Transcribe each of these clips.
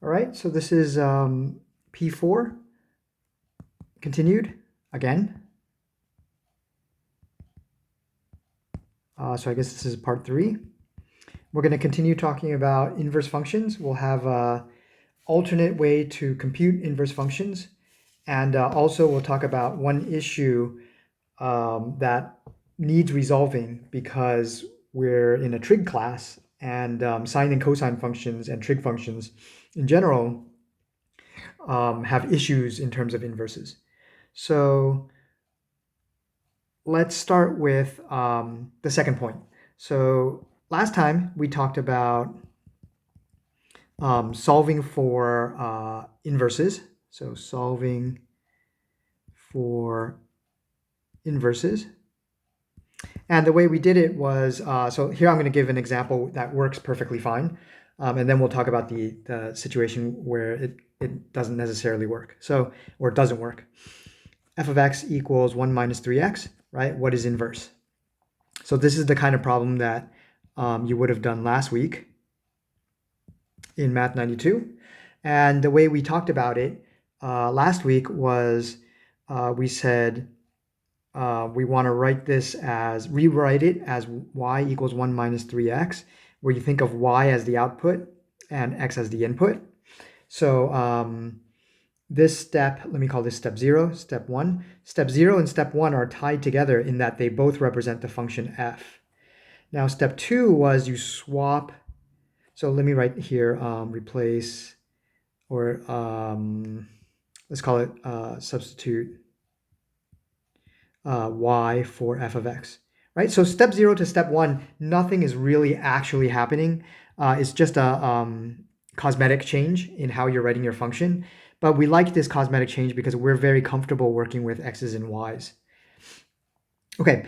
All right, so this is P4, continued again. So I guess this is part 3. We're going to continue talking about inverse functions. We'll have an alternate way to compute inverse functions. And also we'll talk about one issue that needs resolving because we're in a trig class, and sine and cosine functions and trig functions in general have issues in terms of inverses. So let's start with the second point. So last time we talked about solving for inverses. So solving for inverses. And the way we did it was, so here I'm going to give an example that works perfectly fine. And then we'll talk about the situation where it doesn't necessarily work. So, or it doesn't work. F of x equals 1 minus 3x, right? What is inverse? So this is the kind of problem that you would have done last week in Math 92. And the way we talked about it last week was we said we want to rewrite it as y equals 1 minus 3x, where you think of y as the output and x as the input. So this step, let me call this step 0, step 1. Step 0 and step 1 are tied together in that they both represent the function f. Now step 2 was you swap, so let me write here, replace, or let's call it substitute y for f of x, right? So step 0 to step 1, nothing is really actually happening. It's just a cosmetic change in how you're writing your function. But we like this cosmetic change because we're very comfortable working with x's and y's. Okay,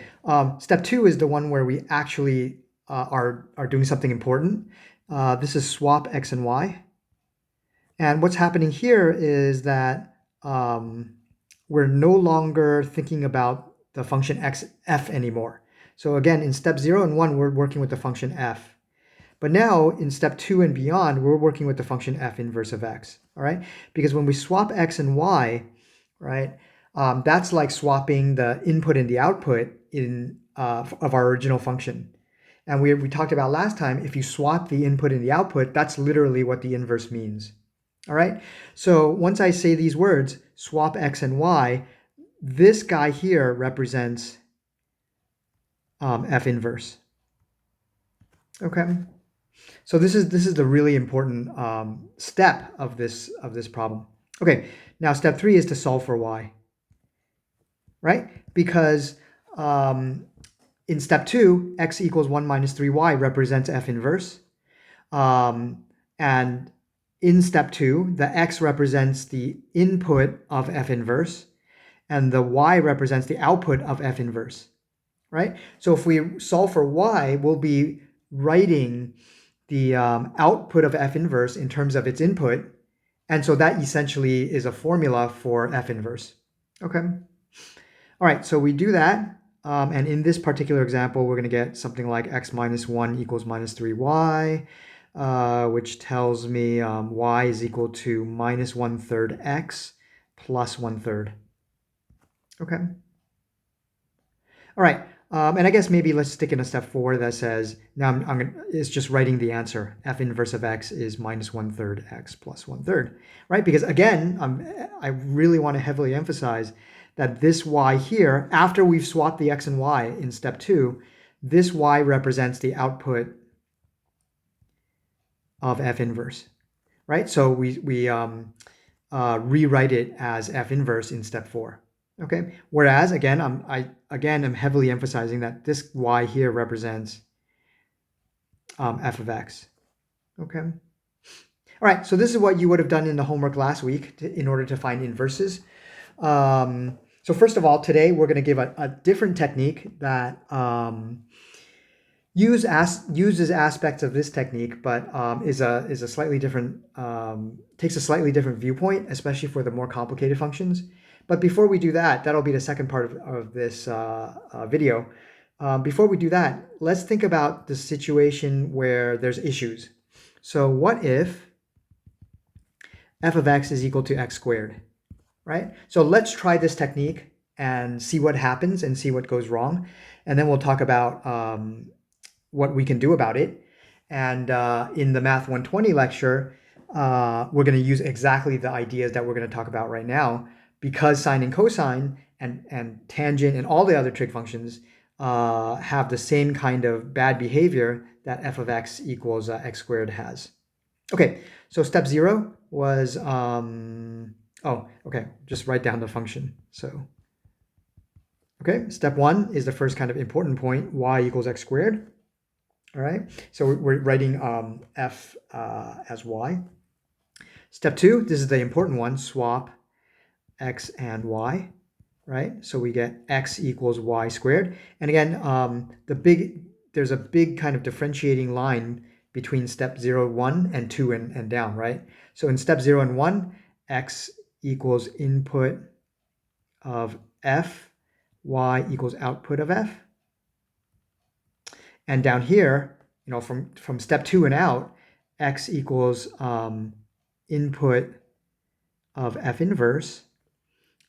step 2 is the one where we actually are doing something important. This is swap x and y. And what's happening here is that we're no longer thinking about the function f anymore. So again, in step 0 and 1, we're working with the function f. But now in step 2 and beyond, we're working with the function f inverse of x, all right? Because when we swap x and y, right, that's like swapping the input and the output of our original function. And we talked about last time, if you swap the input and the output, that's literally what the inverse means. All right, so once I say these words, swap x and y, this guy here represents f inverse. Okay, so this is the really important step of this problem. Okay, now step 3 is to solve for y, right? Because in step 2, x equals 1 minus 3y represents f inverse, and in step 2, the x represents the input of f inverse, and the y represents the output of f inverse, right? So if we solve for y, we'll be writing the output of f inverse in terms of its input, and so that essentially is a formula for f inverse, okay? All right, so we do that, and in this particular example, we're going to get something like x minus 1 equals minus 3y, which tells me y is equal to minus 1/3 x plus 1/3. Okay. All right. And I guess maybe let's stick in a step 4 that says, now it's just writing the answer. F inverse of x is minus 1/3 x plus 1/3, right? Because again, I really want to heavily emphasize that this y here, after we've swapped the x and y in step 2, this y represents the output of f inverse, right? So we rewrite it as f inverse in step 4. Okay. Whereas again, I'm heavily emphasizing that this y here represents f of x. Okay. All right. So this is what you would have done in the homework last week in order to find inverses. So first of all, today we're going to give a different technique that uses aspects of this technique, but is a slightly different, takes a slightly different viewpoint, especially for the more complicated functions. But before we do that, that'll be the second part of this video. Before we do that, let's think about the situation where there's issues. So what if f of x is equal to x squared, right? So let's try this technique and see what happens and see what goes wrong. And then we'll talk about what we can do about it. And in the Math 120 lecture, we're going to use exactly the ideas that we're going to talk about right now, because sine and cosine and tangent and all the other trig functions have the same kind of bad behavior that f of x equals x squared has. Okay, so step 0 was, oh, okay, just write down the function. So, okay, step 1 is the first kind of important point, y equals x squared. All right, so we're writing f as y. Step 2, this is the important one, swap x and y, right? So we get x equals y squared. And again, there's a big kind of differentiating line between step 0, 1, and 2 and down, right? So in step 0 and 1, x equals input of f, y equals output of f. And down here, you know, from step 2 and out, x equals input of f inverse,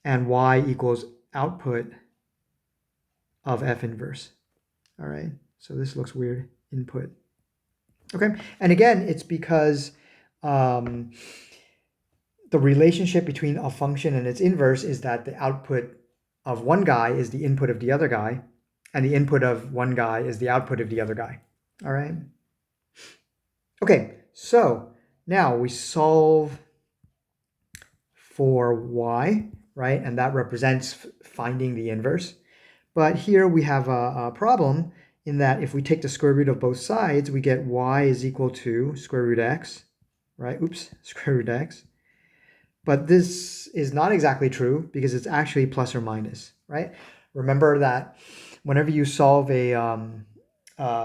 and y equals output of f inverse. All right, so this looks weird, input. Okay, and again, it's because the relationship between a function and its inverse is that the output of one guy is the input of the other guy, and the input of one guy is the output of the other guy. All right. Okay, so now we solve for y, right? And that represents finding the inverse. But here we have a problem in that if we take the square root of both sides, we get y is equal to square root x, right? Oops, square root x. But this is not exactly true because it's actually plus or minus, right? Remember that whenever you solve a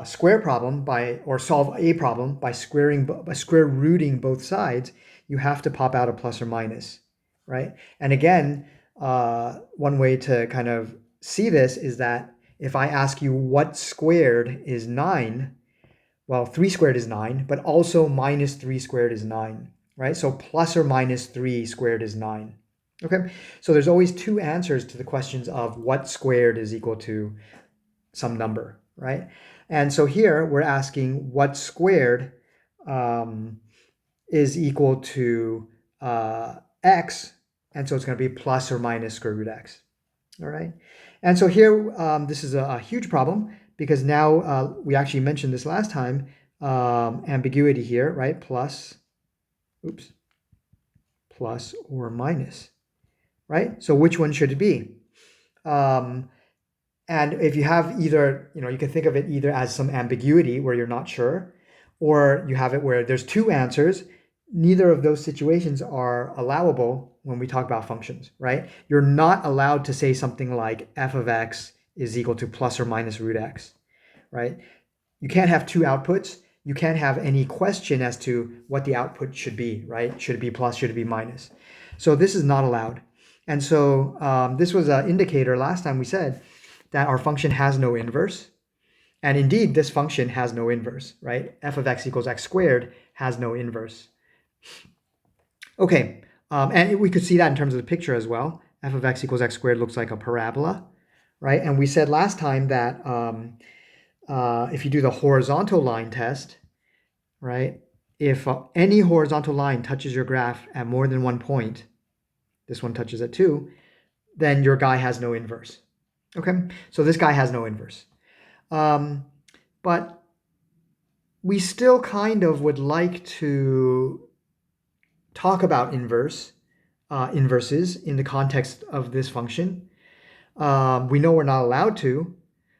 square problem or solve a problem by square rooting both sides, you have to pop out a plus or minus, right? And again, one way to kind of see this is that if I ask you what squared is 9, well, 3 squared is 9, but also minus 3 squared is 9, right? So plus or minus 3 squared is 9. Okay, so there's always two answers to the questions of what squared is equal to some number, right? And so here we're asking what squared is equal to x, and so it's going to be plus or minus square root x. All right, and so here this is a huge problem because now we actually mentioned this last time, ambiguity here, right? Plus or minus, right? So which one should it be? And if you have either, you know, you can think of it either as some ambiguity where you're not sure, or you have it where there's two answers. Neither of those situations are allowable when we talk about functions, right? You're not allowed to say something like f of x is equal to plus or minus root x, right? You can't have two outputs. You can't have any question as to what the output should be, right? Should it be plus? Should it be minus? So this is not allowed. And so this was an indicator last time we said that our function has no inverse. And indeed, this function has no inverse, right? F of x equals x squared has no inverse. Okay, and we could see that in terms of the picture as well. F of x equals x squared looks like a parabola, right? And we said last time that if you do the horizontal line test, right? If any horizontal line touches your graph at more than 1 point, this one touches at 2, then your guy has no inverse. Okay, so this guy has no inverse. But we still kind of would like to talk about inverses in the context of this function. We know we're not allowed to.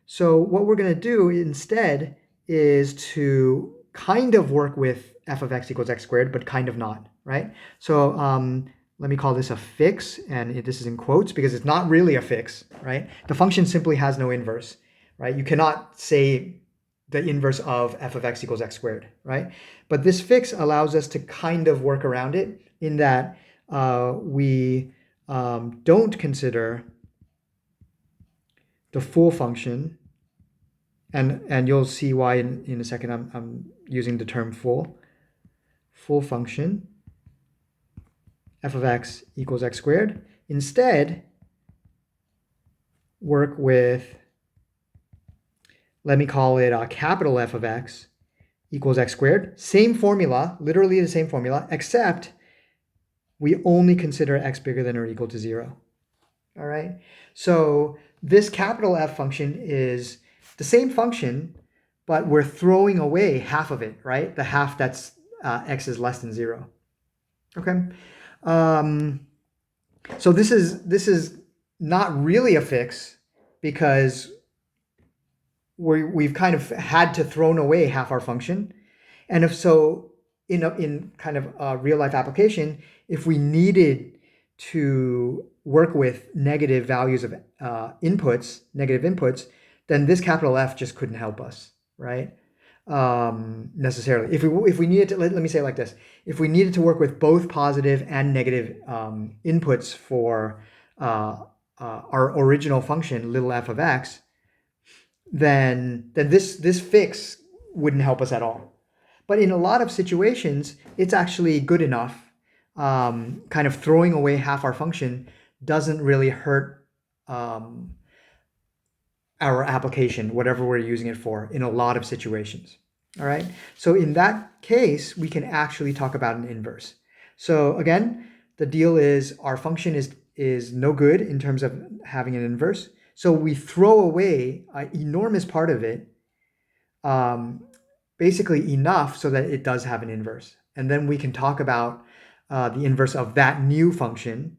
So what we're going to do instead is to kind of work with f of x equals x squared, but kind of not, right? So let me call this a fix, and this is in quotes because it's not really a fix, right? The function simply has no inverse, right? You cannot say the inverse of f of x equals x squared, right? But this fix allows us to kind of work around it in that we don't consider the full function, and you'll see why in a second I'm using the term full function. f of x equals x squared. Instead, work with, let me call it capital F of x equals x squared. Same formula, literally the same formula, except we only consider x bigger than or equal to 0. All right, so this capital F function is the same function, but we're throwing away half of it, right? The half that's x is less than 0. Okay, so this is not really a fix because we've kind of had to thrown away half our function, and if so, in kind of a real life application, if we needed to work with negative values of negative inputs, then this capital F just couldn't help us, right? Necessarily. If we needed to, let me say it like this: if we needed to work with both positive and negative inputs for our original function, little f of x, then this fix wouldn't help us at all. But in a lot of situations, it's actually good enough. Kind of throwing away half our function doesn't really hurt our application, whatever we're using it for, in a lot of situations. All right. So in that case, we can actually talk about an inverse. So again, the deal is our function is no good in terms of having an inverse. So we throw away an enormous part of it, basically enough so that it does have an inverse. And then we can talk about the inverse of that new function,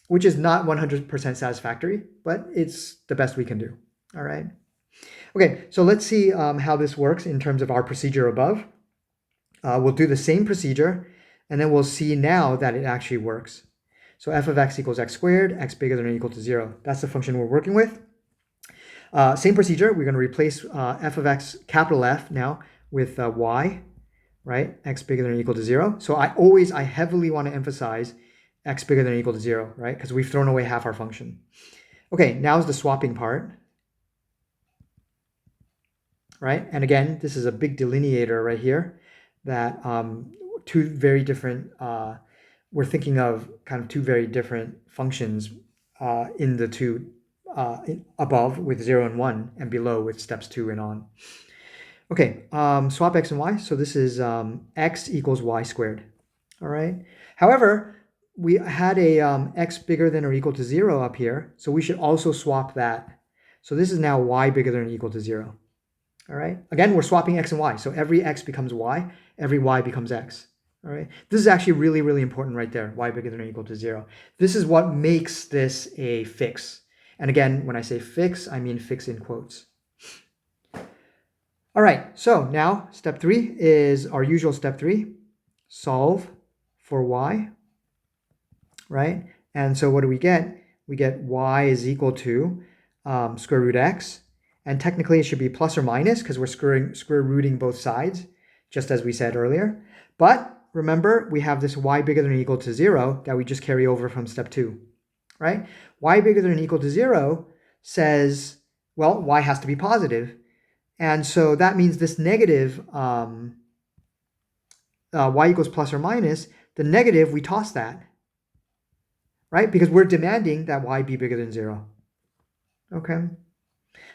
which is not 100% satisfactory, but it's the best we can do. All right. Okay, so let's see how this works in terms of our procedure above. We'll do the same procedure, and then we'll see now that it actually works. So f of x equals x squared, x bigger than or equal to 0. That's the function we're working with. Same procedure, we're going to replace f of x, capital F now, with y, right? X bigger than or equal to 0. So I heavily want to emphasize x bigger than or equal to 0, right? Because we've thrown away half our function. Okay, now is the swapping part, right? And again, this is a big delineator right here that two very different, we're thinking of kind of two very different functions in the two above with 0 and 1 and below with steps 2 and on. Okay, swap x and y. So this is x equals y squared. All right. However, we had a x bigger than or equal to 0 up here, so we should also swap that. So this is now y bigger than or equal to 0. All right. Again, we're swapping x and y. So every x becomes y, every y becomes x. All right. This is actually really, really important right there. Y bigger than or equal to 0. This is what makes this a fix. And again, when I say fix, I mean fix in quotes. All right. So now step 3 is our usual step 3. Solve for y. Right. And so what do we get? We get y is equal to square root x. And technically it should be plus or minus because we're square rooting both sides, just as we said earlier. But remember, we have this y bigger than or equal to 0 that we just carry over from step 2, right? Y bigger than or equal to 0 says, well, y has to be positive. And so that means this negative, y equals plus or minus, the negative, we toss that, right? Because we're demanding that y be bigger than 0, okay?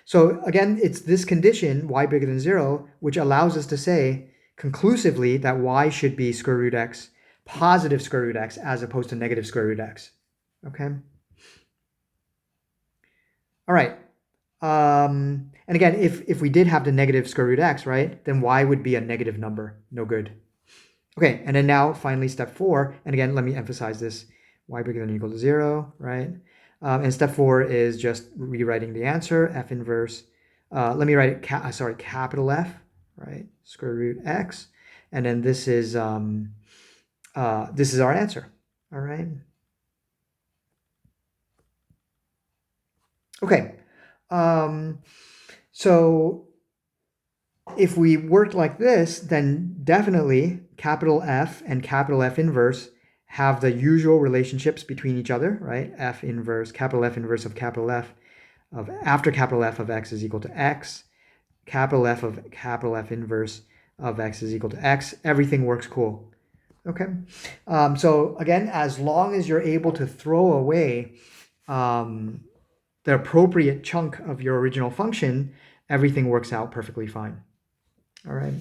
So again, it's this condition, y bigger than 0, which allows us to say conclusively that y should be square root x, positive square root x, as opposed to negative square root x. Okay? All right. And again, if we did have the negative square root x, right, then y would be a negative number. No good. Okay, and then now finally step 4, and again, let me emphasize this, y bigger than or equal to 0, right? And step 4 is just rewriting the answer, f inverse. Let me write it, capital F, right? Square root x, and then this is our answer. All right. Okay. So if we work like this, then definitely capital F and capital F inverse have the usual relationships between each other, right? F inverse, capital F inverse of capital F of after capital F of x is equal to x. Capital F of capital F inverse of x is equal to x. Everything works cool. Okay. So again, as long as you're able to throw away the appropriate chunk of your original function, everything works out perfectly fine. All right.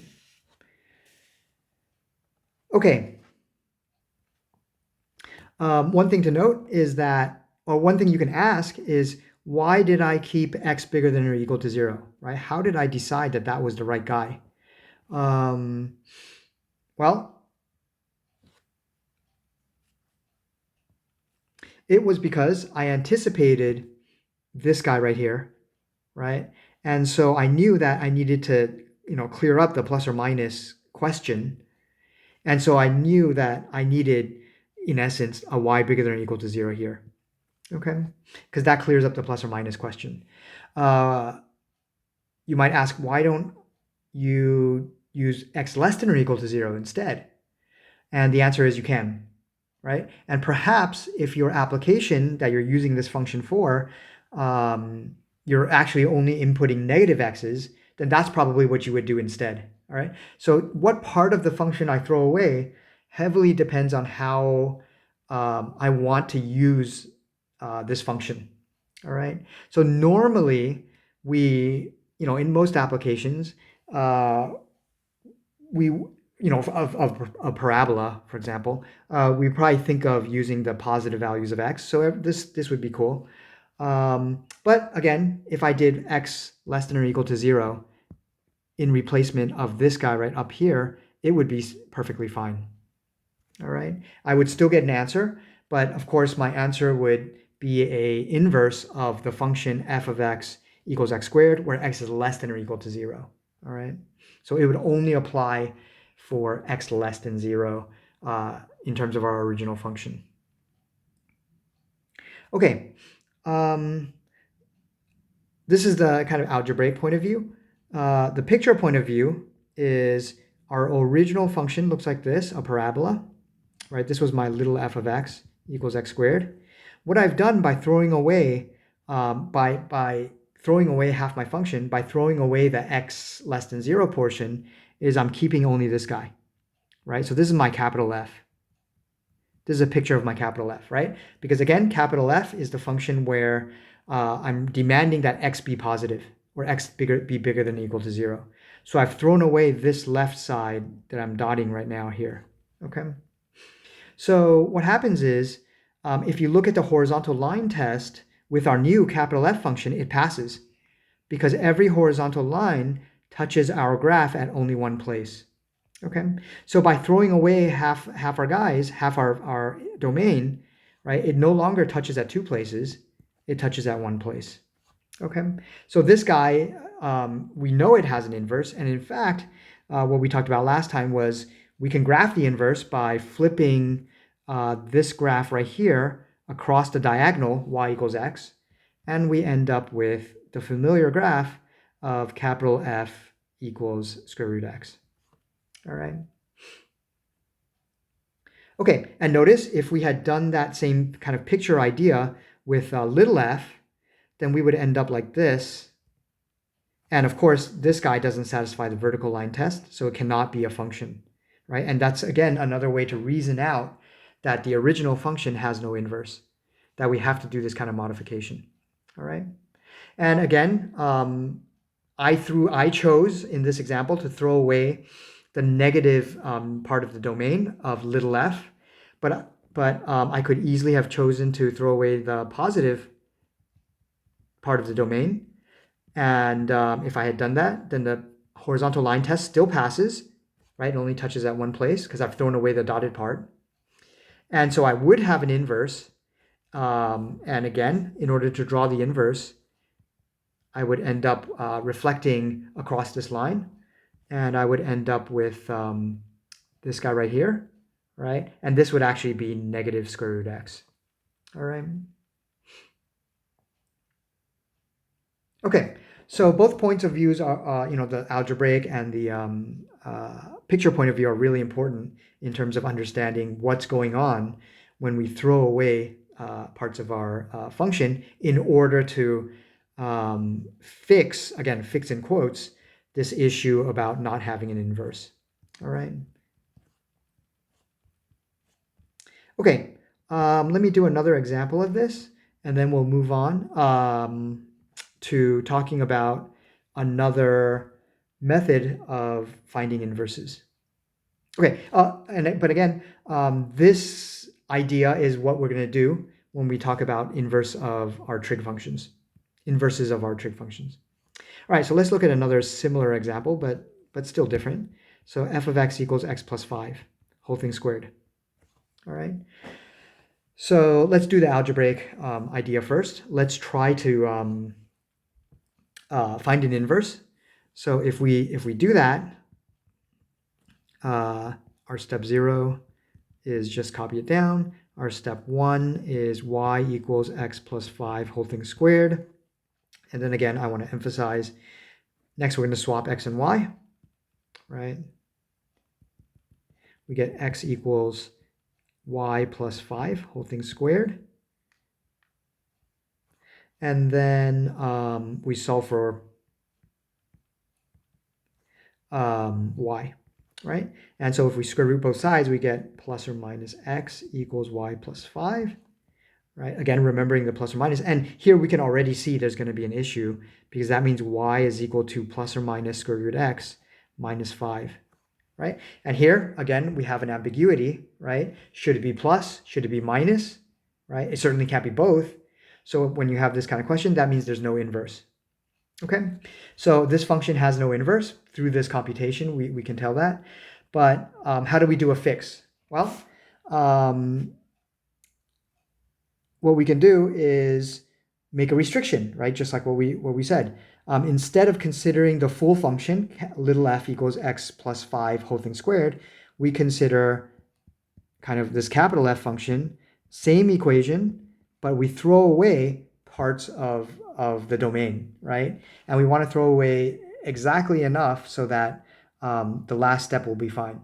Okay. One thing to note is that, or one thing you can ask is, why did I keep x bigger than or equal to 0, right? How did I decide that that was the right guy? Well, it was because I anticipated this guy right here, right? And so I knew that I needed to, clear up the plus or minus question. And so I knew that I needed, in essence, a y bigger than or equal to 0 here. Okay? Because that clears up the plus or minus question. You might ask, why don't you use x less than or equal to 0 instead? And the answer is you can, right? And perhaps if your application that you're using this function for, you're actually only inputting negative x's, then that's probably what you would do instead, all right? So what part of the function I throw away heavily depends on how I want to use this function, all right? So normally we, in most applications, we, of a parabola, for example, we probably think of using the positive values of x. So this would be cool. But again, if I did x less than or equal to 0 in replacement of this guy right up here, it would be perfectly fine. All right. I would still get an answer, but of course my answer would be a inverse of the function f of x equals x squared, where x is less than or equal to 0. All right. So it would only apply for x less than 0 in terms of our original function. Okay. This is the kind of algebraic point of view. The picture point of view is our original function looks like this, a parabola, right? This was my little f of x equals x squared. What I've done by throwing away, by throwing away half my function, by throwing away the x less than 0 portion, is I'm keeping only this guy, right? So this is my capital F. This is a picture of my capital F, right? Because again, capital F is the function where I'm demanding that x be positive, or x be bigger than or equal to 0. So I've thrown away this left side that I'm dotting right now here, okay? So what happens is, if you look at the horizontal line test with our new capital F function, it passes because every horizontal line touches our graph at only one place. Okay, so by throwing away half our guys, half our domain, right, it no longer touches at two places, it touches at one place. Okay, so this guy, we know it has an inverse, and in fact, what we talked about last time was we can graph the inverse by flipping this graph right here across the diagonal y equals x, and we end up with the familiar graph of capital F equals square root x. All right. Okay, and notice if we had done that same kind of picture idea with little f, then we would end up like this. And of course, this guy doesn't satisfy the vertical line test, so it cannot be a function, right? And that's, again, another way to reason out that the original function has no inverse, that we have to do this kind of modification, all right? And again, I chose in this example to throw away the negative part of the domain of little f, but I could easily have chosen to throw away the positive part of the domain. And if I had done that, then the horizontal line test still passes, right? It only touches at one place because I've thrown away the dotted part. And so I would have an inverse. And again, in order to draw the inverse, I would end up reflecting across this line. And I would end up with this guy right here, right? And this would actually be negative square root x. All right. Okay, so both points of views are, the algebraic and the picture point of view are really important in terms of understanding what's going on when we throw away parts of our function in order to fix, again, fix in quotes, this issue about not having an inverse. All right. Okay, let me do another example of this, and then we'll move on to talking about another method of finding inverses. Okay, but again, this idea is what we're going to do when we talk about inverse of our trig functions, inverses of our trig functions. All right, so let's look at another similar example, but still different. So f of x equals x plus 5, whole thing squared. All right. So let's do the algebraic idea first. Let's try to find an inverse. So if we do that, our step 0 is just copy it down. Our step 1 is y equals x plus 5 whole thing squared. And then again, I want to emphasize, next we're going to swap x and y, right? We get x equals y plus 5 whole thing squared. And then we solve for y, right? And so if we square root both sides, we get plus or minus x equals y plus 5, right? Again, remembering the plus or minus. And here we can already see there's going to be an issue because that means y is equal to plus or minus square root x minus 5, right? And here, again, we have an ambiguity, right? Should it be plus? Should it be minus, right? It certainly can't be both. So when you have this kind of question, that means there's no inverse. Okay, so this function has no inverse. Through this computation, we can tell that. But how do we do a fix? Well, what we can do is make a restriction, right? Just like what we said. Instead of considering the full function, little f equals x plus 5 whole thing squared, we consider kind of this capital F function, same equation, but we throw away parts of the domain, right? And we want to throw away exactly enough so that the last step will be fine.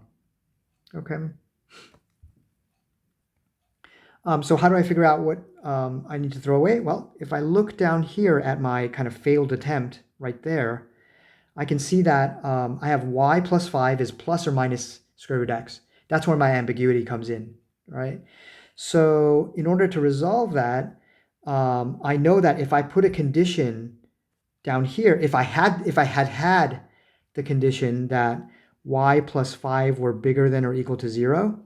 Okay. So how do I figure out what I need to throw away? Well, if I look down here at my kind of failed attempt right there, I can see that I have y plus 5 is plus or minus square root x. That's where my ambiguity comes in, right? So in order to resolve that, I know that if I put a condition down here, if I had the condition that y plus 5 were bigger than or equal to 0,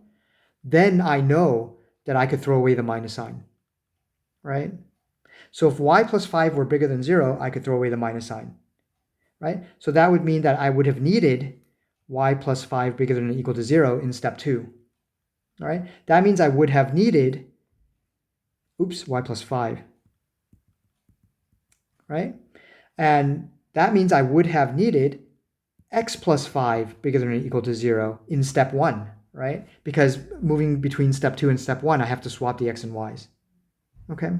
then I know that I could throw away the minus sign, right? So if y plus 5 were bigger than 0, I could throw away the minus sign, right? So that would mean that I would have needed y plus 5 bigger than or equal to 0 in step 2, all right? That means I would have needed, y plus 5, right? And that means I would have needed x plus 5 bigger than or equal to 0 in step 1, right? Because moving between step 2 and step 1, I have to swap the x and y's. Okay,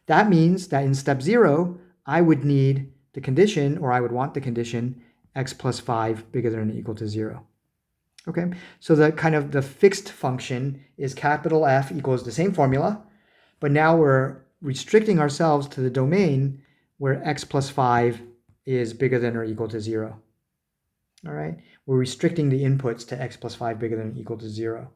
that means that in step 0, I would need the condition, or I would want the condition, x plus 5 bigger than or equal to 0. Okay, so the kind of the fixed function is capital F equals the same formula, but now we're restricting ourselves to the domain where x plus 5 is bigger than or equal to 0. All right, we're restricting the inputs to x plus 5 bigger than or equal to 0.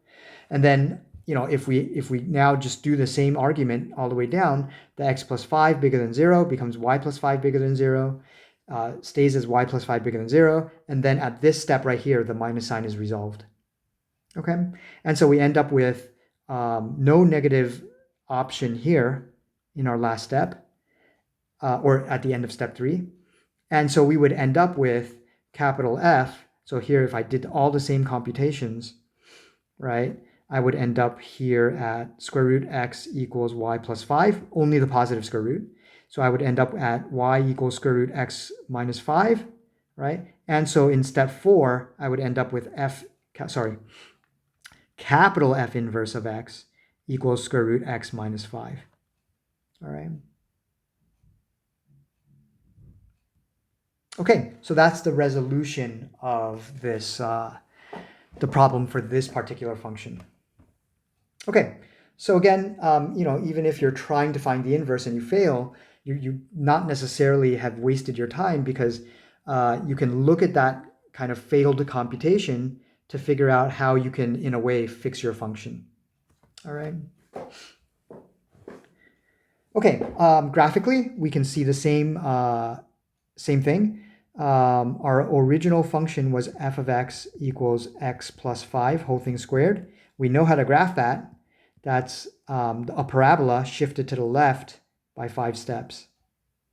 And then, if we now just do the same argument all the way down, the x plus 5 bigger than 0 becomes y plus 5 bigger than 0, stays as y plus 5 bigger than 0, and then at this step right here, the minus sign is resolved. Okay, and so we end up with no negative option here in our last step, or at the end of step 3. And so we would end up with capital F. So here, if I did all the same computations, right, I would end up here at square root x equals y plus 5, only the positive square root. So I would end up at y equals square root x minus 5, right? And so in step 4, I would end up with capital F inverse of x equals square root x minus 5. All right. Okay, so that's the resolution of this, the problem for this particular function. Okay, so again, even if you're trying to find the inverse and you fail, you not necessarily have wasted your time, because you can look at that kind of failed computation to figure out how you can, in a way, fix your function. All right. Okay, graphically, we can see the same thing. Our original function was f of x equals x plus 5, whole thing squared. We know how to graph that. That's a parabola shifted to the left by 5 steps,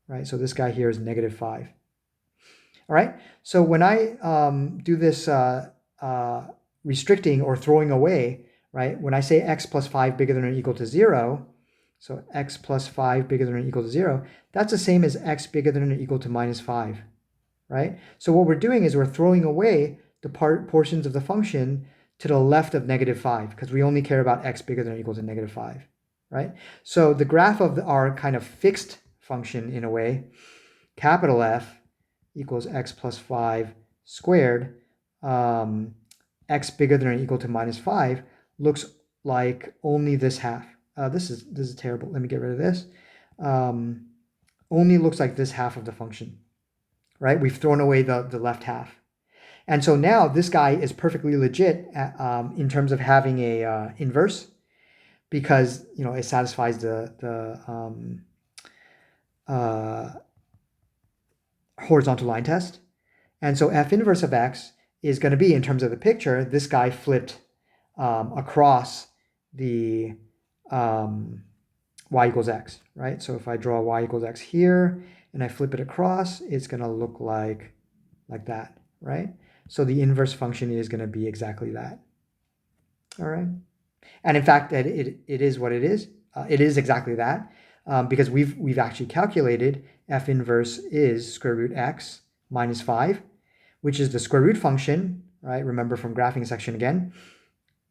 right? So this guy here is negative 5. All right, so when I do this restricting or throwing away, right, when I say x plus 5 bigger than or equal to 0, so x plus 5 bigger than or equal to 0, that's the same as x bigger than or equal to minus 5, right? So what we're doing is we're throwing away the portions of the function to the left of negative 5, because we only care about x bigger than or equal to negative 5, right? So the graph of our kind of fixed function, in a way, capital F equals x plus 5 squared, x bigger than or equal to minus 5, looks like only this half. This is terrible. Let me get rid of this. Only looks like this half of the function, right? We've thrown away the left half. And so now this guy is perfectly legit in terms of having a inverse, because it satisfies the horizontal line test. And so f inverse of x is going to be, in terms of the picture, this guy flipped across the y equals x, right? So if I draw y equals x here and I flip it across, it's going to look like that, right? So the inverse function is going to be exactly that. All right. And in fact, it is what it is. It is exactly that, because we've actually calculated f inverse is square root x minus 5, which is the square root function, right? Remember from graphing section again,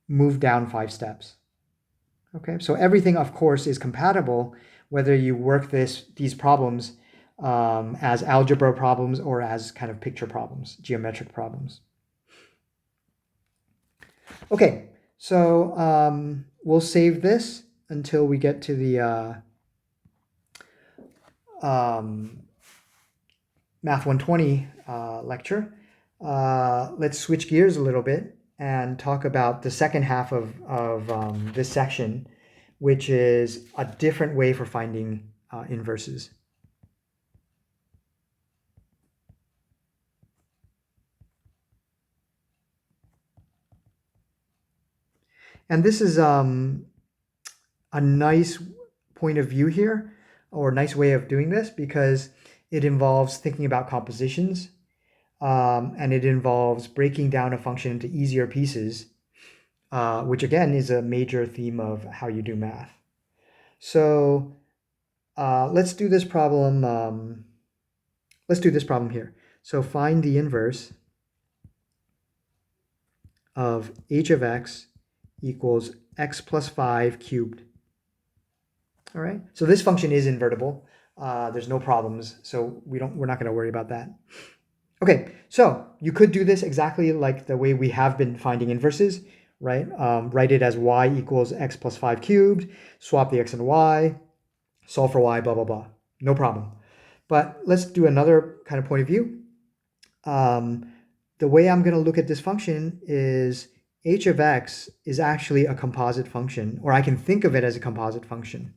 move down 5 steps. Okay, so everything, of course, is compatible, whether you work these problems as algebra problems or as kind of picture problems, geometric problems. Okay, so we'll save this until we get to the Math 120 lecture. Let's switch gears a little bit and talk about the second half of this section, which is a different way for finding inverses. And this is a nice point of view here, or a nice way of doing this, because it involves thinking about compositions, and it involves breaking down a function into easier pieces, which again is a major theme of how you do math. So let's do this problem. Let's do this problem here. So find the inverse of h of x equals x plus 5 cubed. All right. So this function is invertible. There's no problems, so we're not going to worry about that. Okay, so you could do this exactly like the way we have been finding inverses, right? Write it as y equals x plus 5 cubed, swap the x and y, solve for y, blah, blah, blah. No problem. But let's do another kind of point of view. The way I'm going to look at this function is h of x is actually a composite function, or I can think of it as a composite function.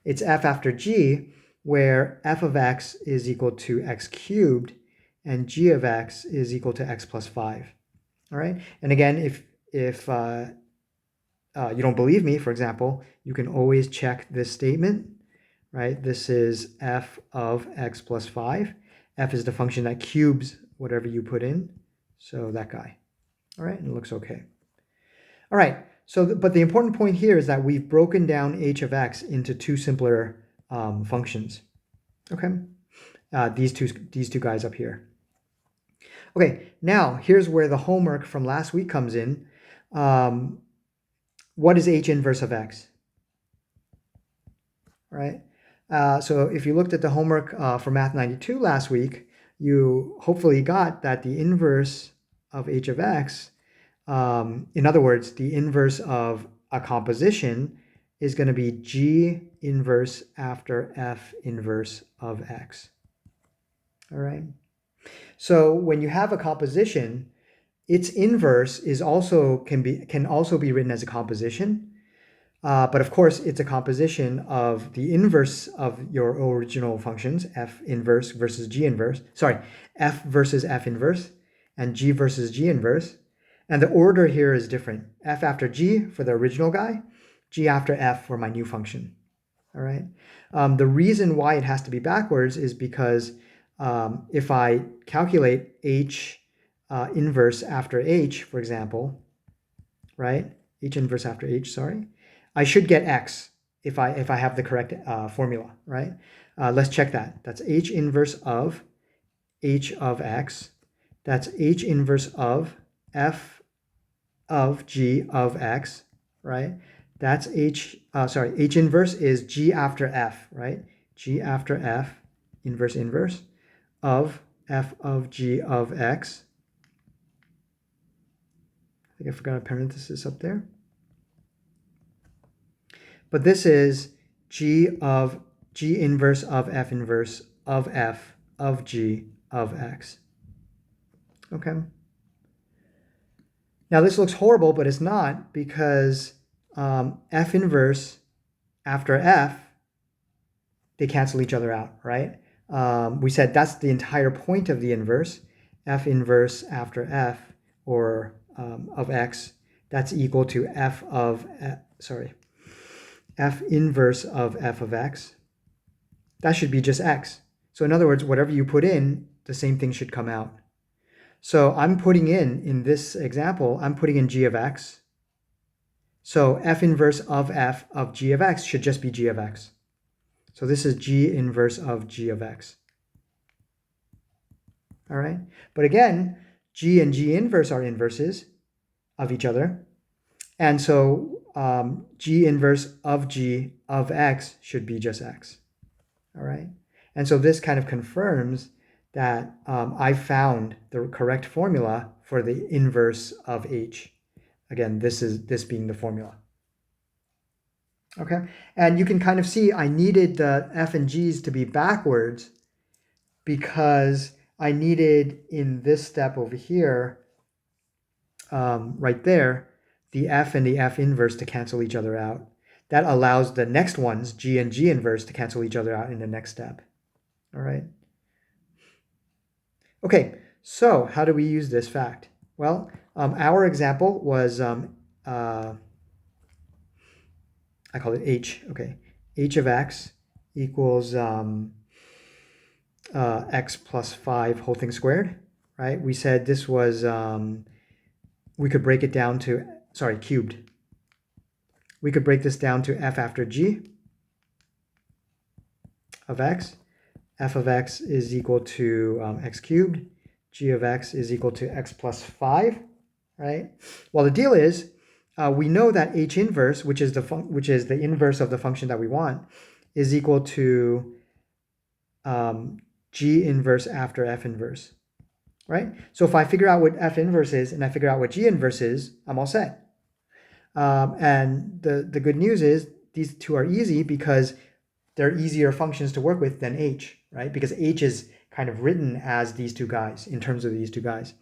It's f after g, where f of x is equal to x cubed, and g of x is equal to x plus 5. All right. And again, if you don't believe me, for example, you can always check this statement, right? This is f of x plus 5. F is the function that cubes whatever you put in. So that guy. All right. And it looks okay. All right. So, but the important point here is that we've broken down h of x into two simpler functions. Okay. These two guys up here. Okay, now here's where the homework from last week comes in. What is h inverse of x? Right. So if you looked at the homework for Math 92 last week, you hopefully got that the inverse of h of x, in other words, the inverse of a composition, is going to be g inverse after f inverse of x. All right. So when you have a composition, its inverse is also can also be written as a composition. But of course, it's a composition of the inverse of your original functions, f inverse versus g inverse. Sorry, f versus f inverse, and g versus g inverse. And the order here is different. F after g for the original guy, g after f for my new function. All right. The reason why it has to be backwards is because if I calculate h inverse after h, for example, right? H inverse after h, sorry. I should get x if I have the correct formula, right? Let's check that. That's h inverse of h of x. That's h inverse of f of g of x, right? That's h inverse is g after f, right? G after f, inverse inverse, of f of g of x. I think I forgot a parenthesis up there. But this is g inverse of f inverse of f of g of x. Okay. Now this looks horrible, but it's not, because f inverse after f, they cancel each other out, right? We said that's the entire point of the inverse. F inverse after f, or of x, that's equal to f inverse of f of x. That should be just x. So in other words, whatever you put in, the same thing should come out. So I'm putting in this example, I'm putting in g of x. So f inverse of f of g of x should just be g of x. So this is g inverse of g of x. All right. But again, g and g inverse are inverses of each other. And so g inverse of g of x should be just x. All right. And so this kind of confirms that I found the correct formula for the inverse of h. Again, this being the formula. Okay. And you can kind of see I needed the f and g's to be backwards because I needed in this step over here, right there, the f and the f inverse to cancel each other out. That allows the next ones, g and g inverse, to cancel each other out in the next step. All right. Okay, so how do we use this fact? Well, our example was, I call it h, okay. H of x equals x plus 5 whole thing squared, right? We said this was, we could break it down to, cubed. We could break this down to f after g of x. F of x is equal to x cubed. G of x is equal to x plus 5, right? Well, the deal is, we know that h inverse, which is the inverse of the function that we want, is equal to g inverse after f inverse, right? So if I figure out what f inverse is and I figure out what g inverse is, I'm all set. And the good news is these two are easy because they're easier functions to work with than h, right? Because h is kind of written as these two guys, in terms of these two guys.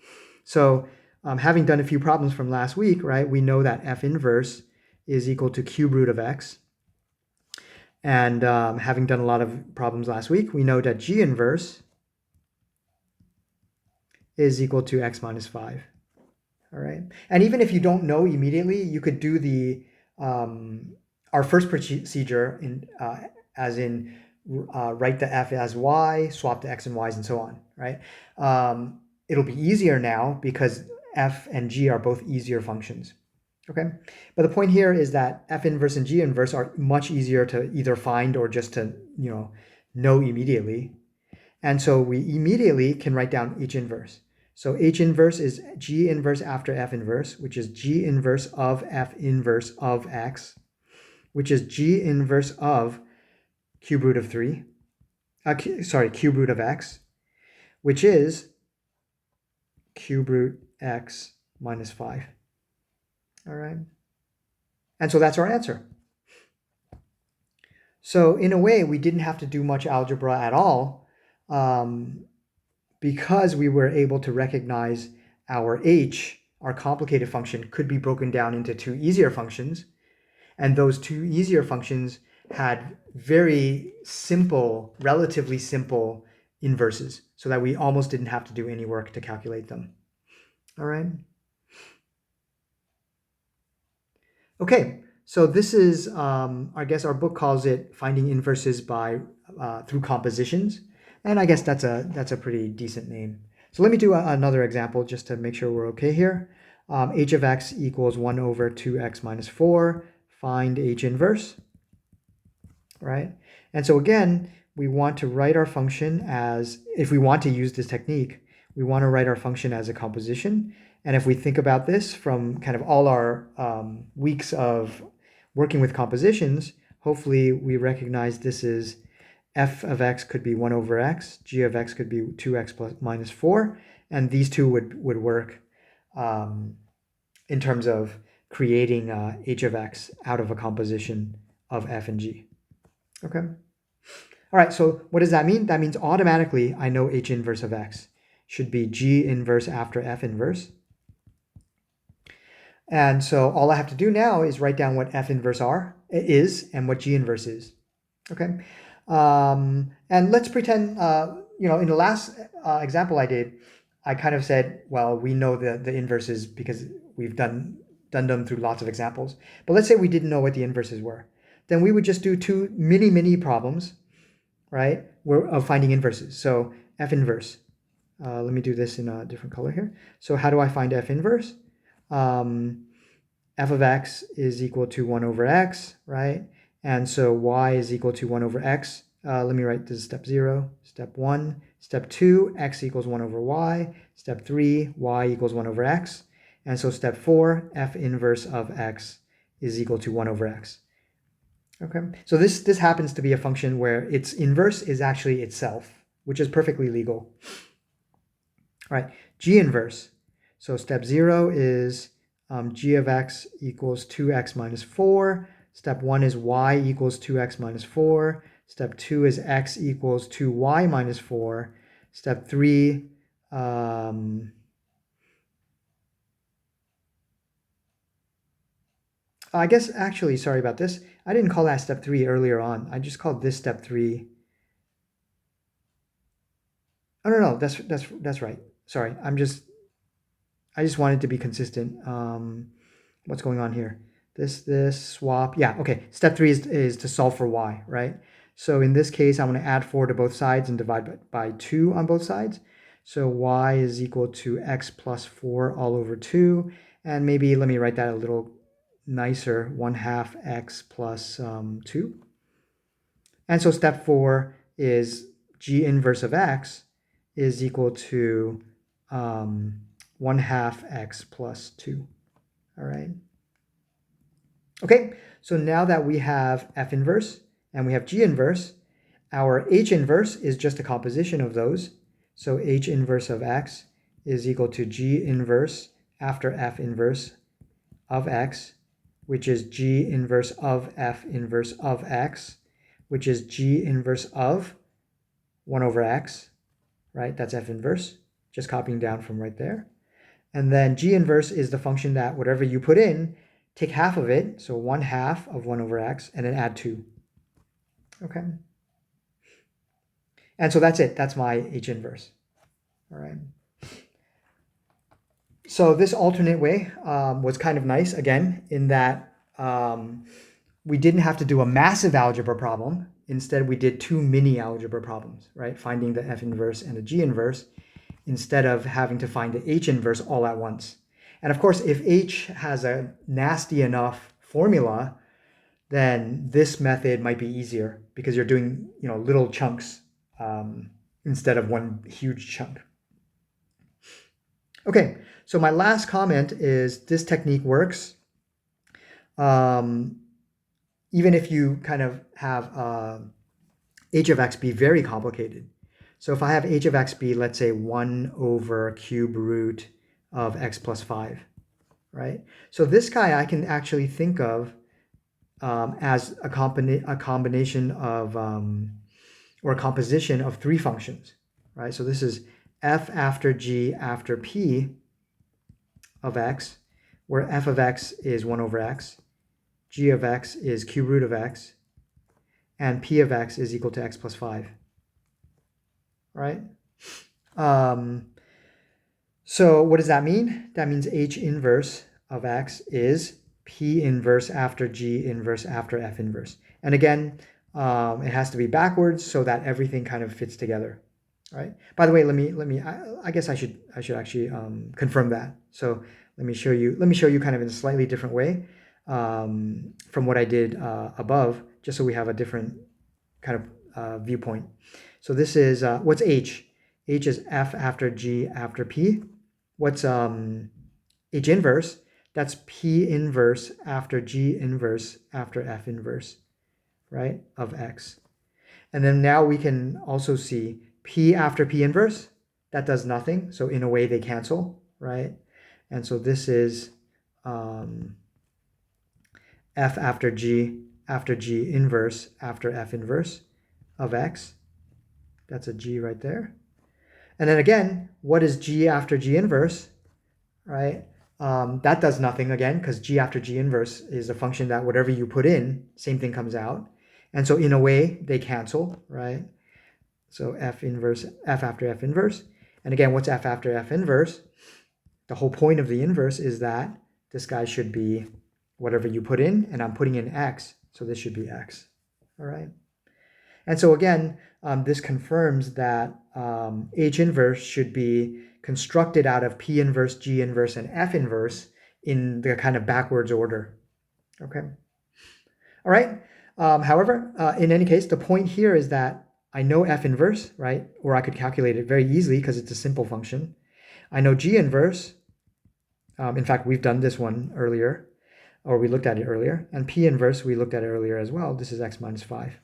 So having done a few problems from last week, right, we know that f inverse is equal to cube root of x. And having done a lot of problems last week, we know that g inverse is equal to x minus 5. All right. And even if you don't know immediately, you could do the our first procedure as in write the f as y, swap the x and y's, and so on, right? It'll be easier now because f and g are both easier functions, okay? But the point here is that f inverse and g inverse are much easier to either find or just to, know immediately. And so we immediately can write down h inverse. So h inverse is g inverse after f inverse, which is g inverse of f inverse of x, which is g inverse of cube root of 3, cube root of x, which is cube root x minus 5. All right. And so that's our answer. So in a way, we didn't have to do much algebra at all because we were able to recognize our h, our complicated function, could be broken down into two easier functions. And those two easier functions had very simple, relatively simple inverses, so that we almost didn't have to do any work to calculate them. All right. Okay, so this is, I guess our book calls it finding inverses by through compositions, and I guess that's a pretty decent name. So let me do another example just to make sure we're okay here. H of x equals 1 over 2x minus 4. Find H inverse, right? And so again, we want to write our function as, if we want to use this technique, we want to write our function as a composition. And if we think about this from kind of all our weeks of working with compositions, hopefully we recognize this is f of x could be 1 over x, g of x could be 2x plus minus 4, and these two would work in terms of creating h of x out of a composition of f and g. Okay. All right, so what does that mean? That means automatically I know h inverse of x should be g inverse after f inverse. And so all I have to do now is write down what f inverse is and what g inverse is. Okay. And let's pretend, in the last example I did, I kind of said, well, we know the inverses because we've done them through lots of examples. But let's say we didn't know what the inverses were. Then we would just do two mini problems, right, of finding inverses. So f inverse. Let me do this in a different color here. So how do I find f inverse? F of x is equal to 1 over x, right? And so y is equal to 1 over x. Let me write this as step 0, step 1. Step 2, x equals 1 over y. Step 3, y equals 1 over x. And so step 4, f inverse of x is equal to 1 over x. Okay, so this happens to be a function where its inverse is actually itself, which is perfectly legal. All right, g inverse. So step 0 is g of x equals 2x minus 4. Step 1 is y equals 2x minus 4. Step 2 is x equals 2y minus 4. Step 3, I guess actually, sorry about this. I didn't call that step 3 earlier on. I just called this step 3. Oh, no, that's right. Sorry, I just wanted to be consistent. What's going on here? This swap. Yeah, okay. Step 3 is to solve for y, right? So in this case, I'm going to add 4 to both sides and divide by 2 on both sides. So y is equal to x plus 4 all over 2. And maybe let me write that a little nicer, 1/2 x plus 2. And so step 4 is g inverse of x is equal to 1/2 x plus 2. All right. Okay, so now that we have f inverse and we have g inverse, our h inverse is just a composition of those. So h inverse of x is equal to g inverse after f inverse of x, which is g inverse of f inverse of x, which is g inverse of 1 over x, right? That's f inverse, just copying down from right there. And then g inverse is the function that whatever you put in, take half of it, so 1/2 of 1 over x, and then add 2. Okay. And so that's it. That's my h inverse. All right. So this alternate way was kind of nice, again, in that we didn't have to do a massive algebra problem. Instead, we did 2 mini algebra problems, right? Finding the f inverse and the g inverse, instead of having to find the h inverse all at once. And of course, if h has a nasty enough formula, then this method might be easier because you're doing little chunks instead of one huge chunk. Okay, so my last comment is this technique works even if you kind of have h of x be very complicated. So if I have h of x be, let's say, 1 over cube root of x plus 5, right? So this guy I can actually think of as a combination of, or a composition of 3 functions, right? So this is f after g after p of x, where f of x is 1 over x, g of x is cube root of x, and p of x is equal to x plus 5, right? So what does that mean? That means h inverse of x is p inverse after g inverse after f inverse. And again, it has to be backwards so that everything kind of fits together, right? By the way, I guess I should actually confirm that. So let me show you kind of in a slightly different way from what I did above, just so we have a different kind of viewpoint. So this is what's h? H is f after g after p. What's h inverse? That's p inverse after g inverse after f inverse, right, of x. And then now we can also see p after p inverse, that does nothing. So in a way they cancel, right? And so this is f after g inverse after f inverse of x. That's a g right there. And then again, what is g after g inverse, right? That does nothing again, because g after g inverse is a function that whatever you put in, same thing comes out. And so in a way, they cancel, right? So f after f inverse. And again, what's f after f inverse? The whole point of the inverse is that this guy should be whatever you put in, and I'm putting in x, so this should be x, all right? And so again, this confirms that H inverse should be constructed out of P inverse, G inverse, and F inverse in the kind of backwards order, okay? All right, however, in any case, the point here is that I know F inverse, right? Or I could calculate it very easily because it's a simple function. I know G inverse. In fact, we've done this one earlier, or we looked at it earlier. And P inverse, we looked at it earlier as well. This is x minus 5,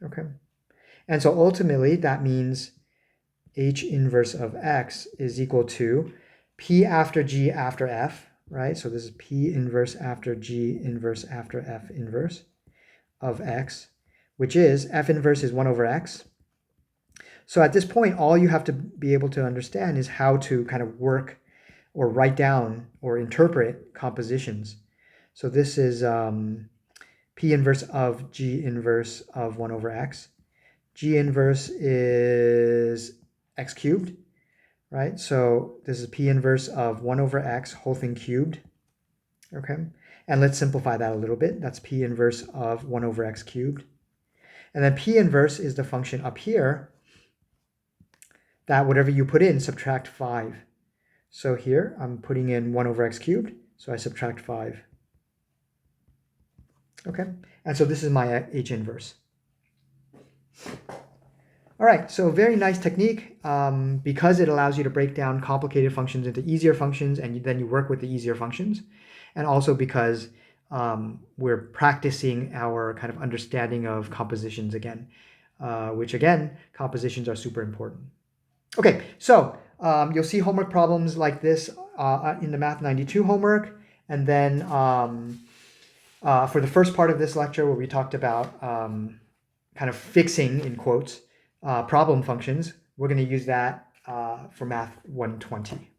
okay? And so ultimately, that means H inverse of x is equal to P after G after F, right? So this is P inverse after G inverse after F inverse of x, which is F inverse is 1 over x. So at this point, all you have to be able to understand is how to kind of work or write down or interpret compositions. So this is P inverse of G inverse of 1 over x. G inverse is x cubed, right? So this is P inverse of 1 over x, whole thing cubed, okay? And let's simplify that a little bit. That's P inverse of 1 over x cubed. And then P inverse is the function up here that whatever you put in, subtract 5. So here I'm putting in 1 over x cubed, so I subtract 5. Okay, and so this is my H inverse. All right, so very nice technique because it allows you to break down complicated functions into easier functions, and then you work with the easier functions. And also because we're practicing our kind of understanding of compositions again, which again, compositions are super important. Okay, so you'll see homework problems like this in the Math 92 homework. And then for the first part of this lecture where we talked about kind of fixing, in quotes, problem functions, we're going to use that for Math 120.